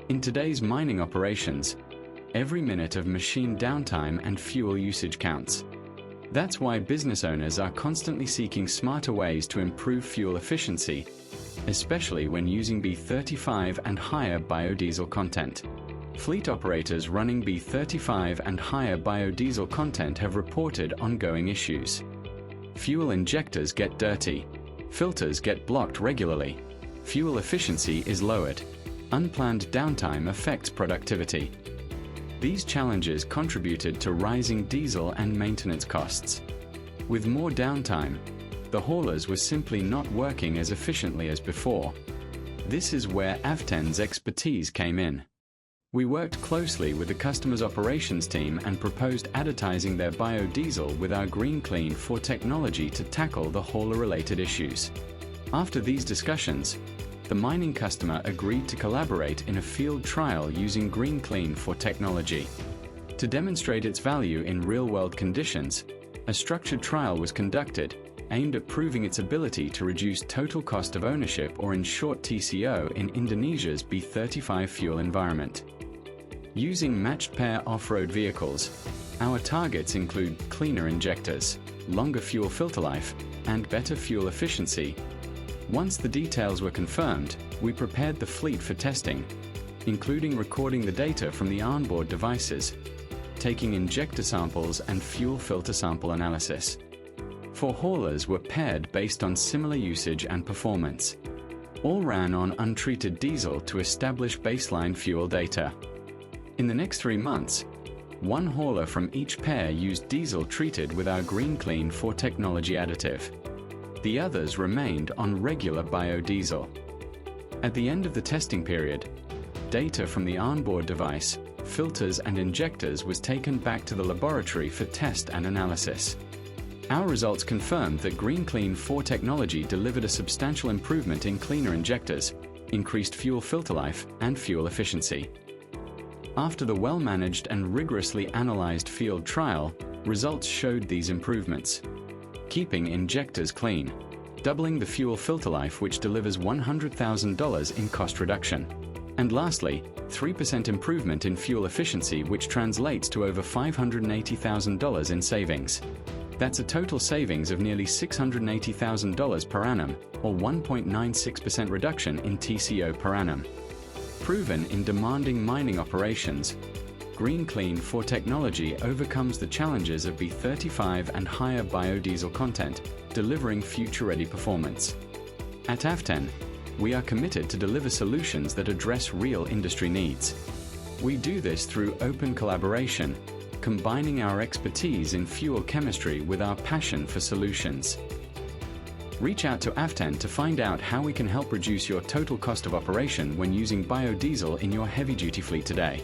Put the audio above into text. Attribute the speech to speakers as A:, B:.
A: In today's mining operations, every minute of machine downtime and fuel usage counts. That's why business owners are constantly seeking smarter ways to improve fuel efficiency, especially when using B35 and higher biodiesel content. Fleet operators running B35 and higher biodiesel content have reported ongoing issues. Fuel injectors get dirty, filters get blocked regularly, fuel efficiency is lowered, unplanned downtime affects productivity. These challenges contributed to rising diesel and maintenance costs. With more downtime, the haulers were simply not working as efficiently as before. This is where Afton's expertise came in. We worked closely with the customer's operations team and proposed additizing their biodiesel with our Greenclean for technology to tackle the hauler-related issues. After these discussions, the mining customer agreed to collaborate in a field trial using Greenclean for technology. To demonstrate its value in real-world conditions, a structured trial was conducted, aimed at proving its ability to reduce total cost of ownership, or in short TCO, in Indonesia's B35 fuel environment. Using matched pair off-road vehicles, our targets include cleaner injectors, longer fuel filter life, and better fuel efficiency. Once the details were confirmed, we prepared the fleet for testing, including recording the data from the onboard devices, taking injector samples and fuel filter sample analysis. 4 haulers were paired based on similar usage and performance. All ran on untreated diesel to establish baseline fuel data. In the next 3 months, 1 hauler from each pair used diesel treated with our Greenclean for technology additive. The others remained on regular biodiesel. At the end of the testing period, data from the onboard device, filters and injectors was taken back to the laboratory for test and analysis. Our results confirmed that Greenclean for technology delivered a substantial improvement in cleaner injectors, increased fuel filter life, and fuel efficiency. After the well-managed and rigorously analyzed field trial, results showed these improvements. Keeping injectors clean, doubling the fuel filter life, which delivers $100,000 in cost reduction. And lastly, 3% improvement in fuel efficiency, which translates to over $580,000 in savings. That's a total savings of nearly $680,000 per annum, or 1.96% reduction in TCO per annum. Proven in demanding mining operations, Greenclean for technology overcomes the challenges of B35 and higher biodiesel content, delivering future-ready performance. At Afton, we are committed to deliver solutions that address real industry needs. We do this through open collaboration, combining our expertise in fuel chemistry with our passion for solutions. Reach out to Afton to find out how we can help reduce your total cost of operation when using biodiesel in your heavy-duty fleet today.